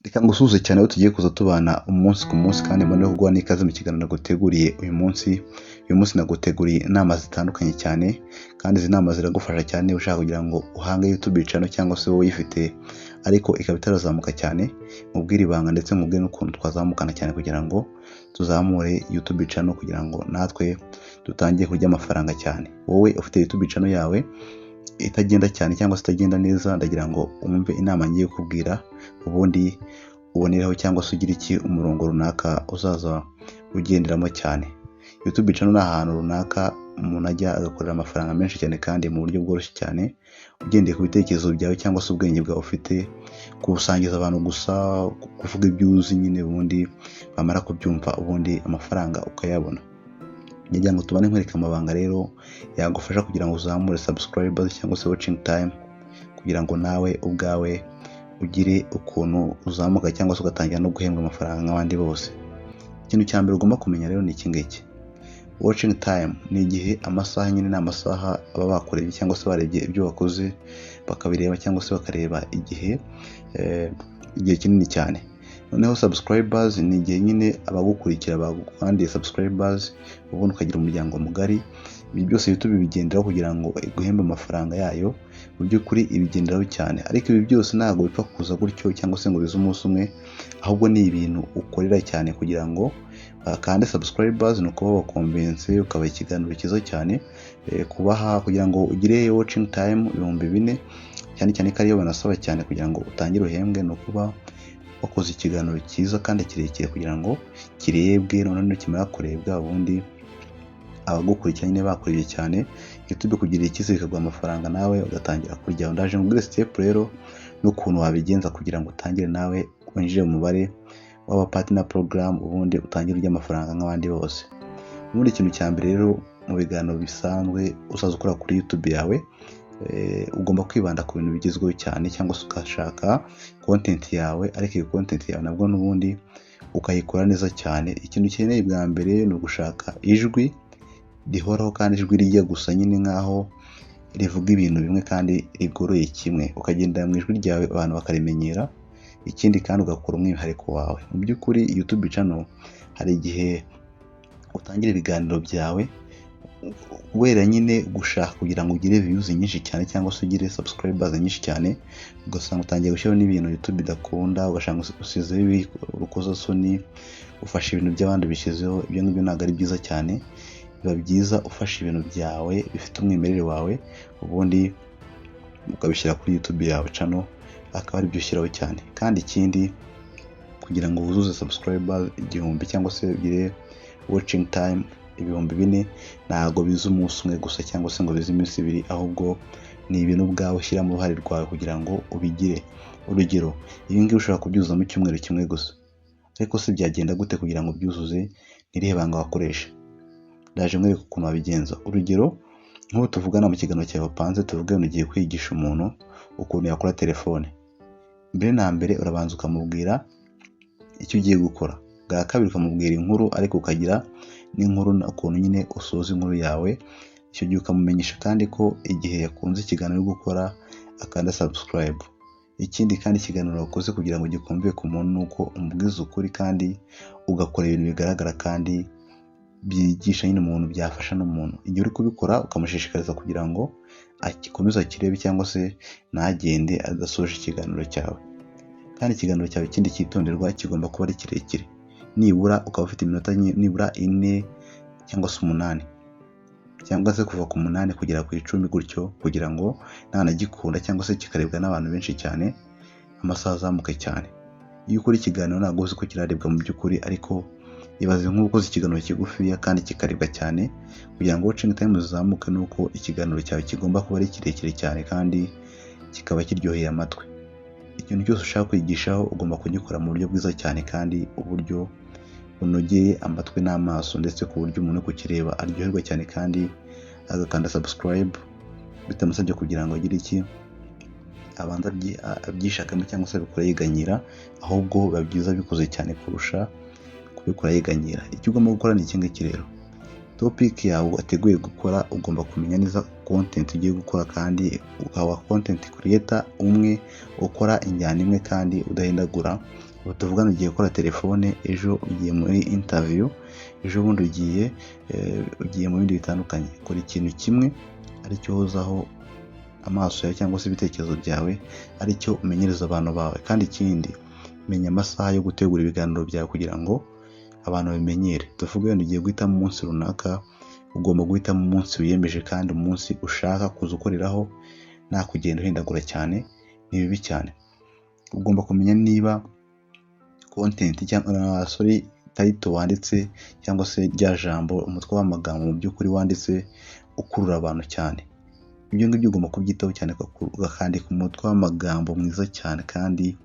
Reka ngusuhuze cyane aho tugiye kuza tubana umunsi ku munsi kandi mbone kuguha n'ikaze mu kiganiro naguteguriye uyu munsi. Uyu munsi naguteguriye inama zitandukanye cyane kandi izi nama ziragufasha cyane niba ushaka kugira ngo uhange YouTube channel cyangwa se wowe uyifite ariko ikaba itarazamuka cyane, mubwire ibanga ndetse mubwire n'ukuntu twazamukana cyane kugira ngo tuzamure YouTube channel kugira ngo natwe dutangiye kurya amafaranga cyane. Wowe ufite YouTube channel yawe itagenda cyane cyangwa se itagenda neza, ndagira ngo umve inama ngiye kubwira ubundi ubonereho cyangwa se ugira iki umurongo runaka uzaza ugenderamo cyane. YouTube channel ni ahantu runaka umuntu ajya agakorera amafaranga menshi cyane kandi mu buryo bworoshye cyane, ugendeye ku bitekerezo byawe cyangwa se ubwenge bwawe ufite, kubusangiza abantu gusa, kuvuga ibyo uzi nyine, ubundi bamara kubyumva ubundi amafaranga ukayabona. Ngira ngo tubane nkwereka amabanga rero yagufasha kugira ngo uzamure subscribers cyangwa se watching time, kugira ngo nawe ubwawe ugire ukuntu uzamuka cyangwa se ugatangira no guhembwa amafaranga nk'abandi bose. Ikintu cya mbere ugomba kumenya rero ni iki ngiki: watching time ni igihe amasaha nyine, ni amasaha aba bakorebye cyangwa se barebye ibyo wakoze bakabireba cyangwa se bakareba igihe kinini cyane. Noneho subscribers ni igihe nyine abagukurikira bagukandiye subscribers, ubundi ukagira umuryango mugari. Ibi byose YouTube bigenderaho kugira ngo iguhembe amafaranga yayo. Mu by'ukuri ibigenderaho cyane, ariko ibi byose ntabwo bipfa kuza gutyo cyangwa se ngo bize umunsi umwe, ahubwo ni ibintu ukorera cyane kugira ngo kandi subscribers ni ukuba bakonvense, ukaba ikiganiro cyiza cyane kubaha kugira ngo ugire watching time 4,000 cyane cyane ko ariyo banasaba cyane kugira ngo utangire uhembwe, ni ukuba wakoze ikiganiro cyiza kandi kirekire kugira ngo kirebwe. Noneho kimara kurebwa ubundi abagukurikira nyine bakurebye cyane, YouTube kugira icyizere ikaguha amafaranga nawe ugatangira kurya. Ndaje ngubwire step rero n'ukuntu wabigenza kugira ngo utangire nawe winjire mu mubare w'aba partner program, ubundi utangire urya amafaranga nk'abandi bose. Ubundi ikintu cya mbere rero mu biganiro bisanzwe uzaza ukora kuri YouTube yawe, ugomba kwibanda ku bintu bigezweho cyane cyangwa se ukashaka content yawe, ariko iyo content yawe nabwo n'ubundi ukayikora neza cyane. Ikintu ukeneye bwa mbere ni ugushaka ijwi rihoraho kandi ijwi rijya gusa nyine nkaho rivuga ibintu bimwe kandi rigoroye kimwe, ukagendera mu ijwi ryawe abantu bakarimenyera. Ikindi kandi ugakora umwihariko wawe. Mu by'ukuri YouTube channel hari igihe utangira ibiganiro byawe wera nyine gushaka kugira ngo ugire views nyinshi cyane cyangwa se ugire subscribers nyinshi cyane, ugasanga utangiye gushyiraho n'ibintu YouTube idakunda, ugasanga usizeho urukozasoni, ufashe ibintu by'abandi bishyizeho. Ibyo ngibyo ntabwo ari byiza cyane. Biba byiza ufashe ibintu byawe bifite umwimerere wawe, ubundi ukabishyira kuri YouTube yawe channel, akaba ari byo ushyiraho cyane. Kandi ikindi, kugira ngo wuzuze subscribers 1,000 cyangwa se ugire watching time 4,000, ntabwo biza umunsi umwe gusa cyangwa se ngo bize iminsi 2, ahubwo ni ibintu ubwawe ushyiramo uruhare rwawe kugira ngo ubigire. Urugero, ibi ngibi ushobora kubyuzuza mu cyumweru kimwe gusa, ariko se byagenda gute kugira ngo byuzuze? N'irihe banga wakoresha? Ndaje nkwereka ukuntu wabigenza. Urugero, nk'ubu tuvugana mu kiganiro cyawe wapanze, tuvuge ugiye kwigisha umuntu ukuntu yakora telefone. Mbere na mbere urabanza ukamubwira icyo ugiye gukora, bwa kabiri ukamubwira inkuru, ariko ukagira n'inkuru ukuntu nyine usoza inkuru yawe. Icyo gihe ukamumenyesha kandi ko igihe yakunze ikiganiro gukora akanda subscribe. Ikindi kandi ikiganiro wakoze kugira ngo gikumve ku muntu nuko umubwiza ukuri kandi ugakora ibintu bigaragara kandi byigisha nyine umuntu, byafasha n'umuntu. Igihe uri kubikora ukamushishikariza kugira ngo akomeze akirebe cyangwa se ntagende adasoje ikiganiro cyawe. Kandi ikiganiro cyawe ikindi cyitonderwa, kigomba kuba ari kirekire, nibura ukaba ufite iminota nibura 4 cyangwa se 8, cyangwa se kuva ku 8 kugera ku 10 gutyo, kugira ngo ntanagikunda cyangwa se kikarebwa n'abantu benshi cyane, amasaha azamuke cyane. Iyo ukora ikiganiro ntabwo uzi ko kirarebwa mu by'ukuri, ariko ibaze nk'uko ikiganiro kigufiya kandi kikarebwa cyane, kugira ngo watching time zizamuke nuko ikiganiro cyawe kigomba kuba ari kirekire cyane kandi kikaba kiryoheye amatwi. Ikintu cyose ushaka kwigishaho ugomba kugikora mu buryo bwiza cyane kandi uburyo bunogeye amatwi n'amaso, ndetse ku buryo umuntu kukireba aryoherwa cyane kandi agakanda subscribe bitamusabye kugira ngo agire iki abanza abyishakamo cyangwa se abikora yiganyira, ahubwo biba byiza bikoze cyane kurusha kubikora yiganyira. Icyo ugomba gukora ni iki ngiki rero: topic yawe wateguye gukora, ugomba kumenya neza content ugiye gukora kandi ukaba content creator umwe ukora injyana imwe kandi udahindagura. Ubu tuvugana ugiye gukora telefone, ejo ugiye muri interview, ejo bundi ugiye mu bindi bitandukanye. Kora ikintu kimwe aricyo uhozaho amaso yawe cyangwa se ibitekerezo byawe, aricyo umenyereza abantu bawe. Kandi ikindi, menya amasaha yo gutegura ibiganiro byawe kugira ngo abantu babimenyere. Tuvuge wenda ugiye guhitamo umunsi runaka, ugomba guhitamo umunsi wiyemeje kandi umunsi ushaka kuza ukoreraho nta kugenda uhindagura cyane, ni bibi cyane. Ugomba kumenya niba content cyangwa title wanditse cyangwa se rya jambo, umutwe w'amagambo mu by'ukuri wanditse ukurura abantu cyane. Ibyo ngibyo ugomba kubyitaho cyane, ukandika umutwe w'amagambo mwiza cyane kandi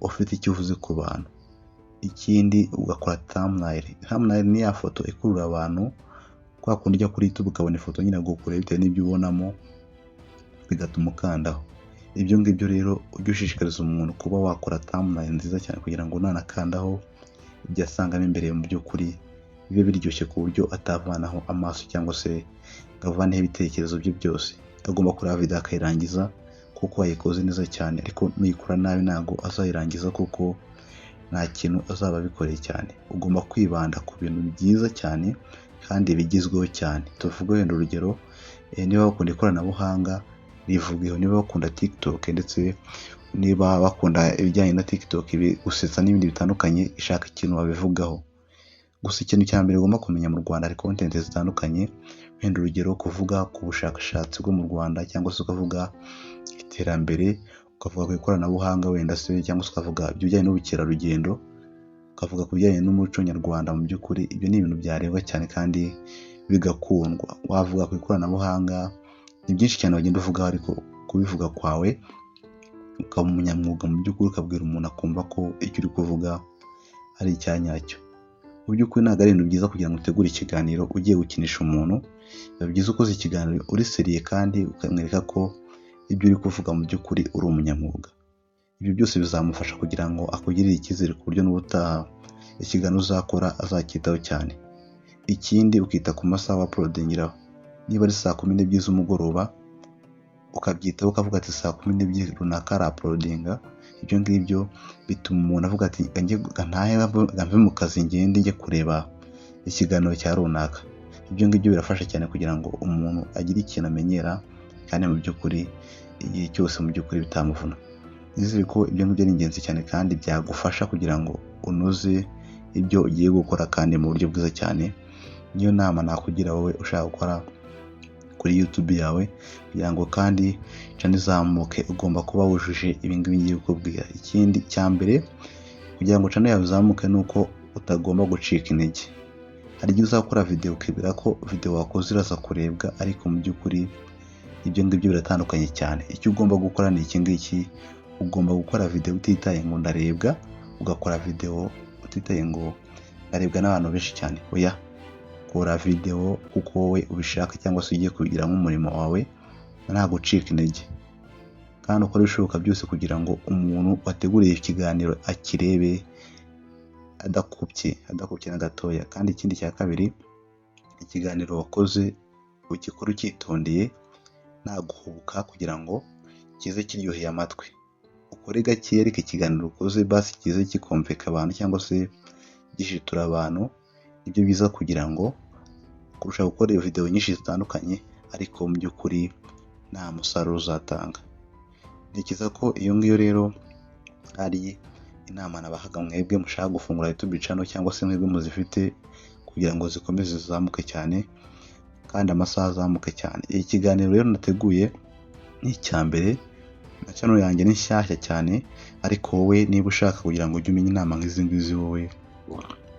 ufite icyo uvuze ku bantu. Ikindi ugakora thumbnail. Thumbnail ni ya foto ikurura abantu, kwa kundi ujya kuri YouTube ukabona ifoto nyine gukure bitewe n'ibyo ubonamo bigatuma ukandaho. Ibyo ngibyo rero ujye ushishikariza umuntu kuba wakora thumbnail nziza cyane kugira ngo nanakandaho ibyo asangamo imbere mu by'ukuri bibe biryoshye ku buryo atavanaho amaso cyangwa se ngavaneho ibitekerezo bye byose. Agomba kureba video akayirangiza kuko wayikoze neza cyane, ariko nuyikora nabi ntabwo azayirangiza kuko nta kintu azaba abikoreye cyane. Ugomba kwibanda ku bintu byiza cyane kandi bigezweho cyane. Tuvuge wenda urugero, niba bakunda ikoranabuhanga rivugeho, niba bakunda TikTok ndetse niba bakunda ibijyanye na TikTok gusetsa n'ibindi bitandukanye, ishaka ikintu wabivugaho. Gusa ikintu cya mbere ugomba kumenya, mu Rwanda hari content zitandukanye. Wenda urugero, kuvuga ku bushakashatsi bwo mu Rwanda cyangwa se ukavuga iterambere, ukavuga ku ikoranabuhanga wenda se, cyangwa se ukavuga ibijyanye n'ubukerarugendo, ukavuga ku bijyanye n'umuco nyarwanda. Mu by'ukuri ibyo ni ibintu byarebwa cyane kandi bigakundwa. Wavuga ku ikoranabuhanga, ni byinshi cyane wagenda uvugaho, ariko kubivuga kwawe ukaba umunyamwuga mu by'ukuri, ukabwira umuntu akumva ko icyo uri kuvuga ari icyanyacyo. Mu by'ukuri ntabwo ari ibintu byiza kugira ngo utegure ikiganiro ugiye gukinisha umuntu. Biba byiza ukoze ikiganiro uri seriye kandi ukamwereka ko ibyo uri kuvuga mu by'ukuri uri umunyamwuga. Ibyo byose bizamufasha kugira ngo akugirire icyizere ku buryo n'ubutaha ikiganiro uzakora azacyitaho cyane. Ikindi, ukita ku masaha uploadingiraho. Niba ari saa 12 z'umugoroba, ukabyitaho ukavuga ati saa 12 runaka ara uploadinga. Ibyo ngibyo bituma umuntu avuga ati ntahe mu kazi ngende njye kureba ikiganiro cya runaka. Ibyo ngibyo birafasha cyane kugira ngo umuntu agire ikintu amenyera kandi mu by'ukuri igihe cyose mu by'ukuri bitamuvuna. Nizere ko ibyo ngibyo ari ingenzi cyane kandi byagufasha kugira ngo unoze ibyo ugiye gukora kandi mu buryo bwiza cyane. Niyo nama nakugira wowe ushaka gukora kuri YouTube yawe kugira ngo kandi channel izamuke, ugomba kuba wujuje ibingibi ngiye kukubwira. Ikindi cya mbere, kugira ngo channel yawe izamuke nuko utagomba gucika intege. Hari igihe uzakora video ukibwira ko video wakoze iraza kurebwa, ariko mu by'ukuri ibyo ngibyo biratandukanye cyane. Icyo ugomba gukora ni iki ngiki: ugomba gukora video utitaye ngo ndarebwa, ugakora video utitaye ngo ndarebwa n'abantu benshi cyane. Oya, kora video kuko wowe ubishaka cyangwa se ugiye kugira nk'umurimo wawe, nta gucika intege. Kandi ukora ibishoboka byose kugira ngo umuntu wateguriye ikiganiro akirebe adakubye na gatoya. Kandi ikindi cya kabiri, ikiganiro wakoze ugikora ucyitondeye, nta guhubuka, kugira ngo kize kiryoheye amatwi. Ukore gake, ariko ikiganiro ukoze basi kize kikumvika abantu cyangwa se gishitura abantu. Ibyo biza kugira ngo kurusha gukora video nyinshi zitandukanye ariko mu by'ukuri nta musaruro uzatanga. Ntekereza ko iyo ngiyo rero ari inama nabahaga mwebwe mushaka gufungura YouTube channel cyangwa se mwebwe muzifite, kugira ngo zikomeze zizamuke cyane kandi amasaha azamuke cyane. Iki kiganiro rero nateguye ni icya mbere, na channel yanjye ni nshyashya cyane, ariko wowe niba ushaka kugira ngo ujye umenya inama nk'izi ngizi, wowe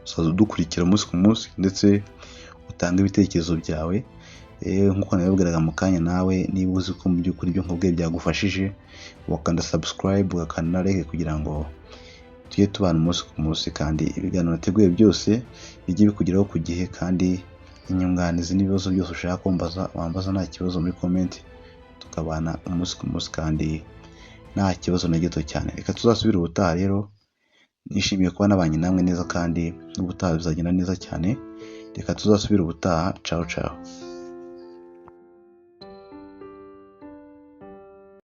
usaza udukurikira umunsi ku munsi ndetse utanga ibitekerezo byawe. Nkuko nabibwiraga mu kanya, nawe niba uzi ko mu by'ukuri ibyo nkubwiye byagufashije, wakanda subscribe, wakanda like kugira ngo tujye tubana umunsi ku munsi, kandi ibiganiro nateguye byose bijye bikugeraho ku gihe. Kandi inyunganizi n'ibibazo byose ushaka kumbaza, wambaza nta kibazo muri comment, tukabana umunsi ku munsi kandi nta kibazo na gito cyane. Reka tuzasubire ubutaha rero. Nishimiye kuba nabanye namwe neza kandi n'ubutaha bizagenda neza cyane. reka tuzasubire ubutaha. Ciao ciao.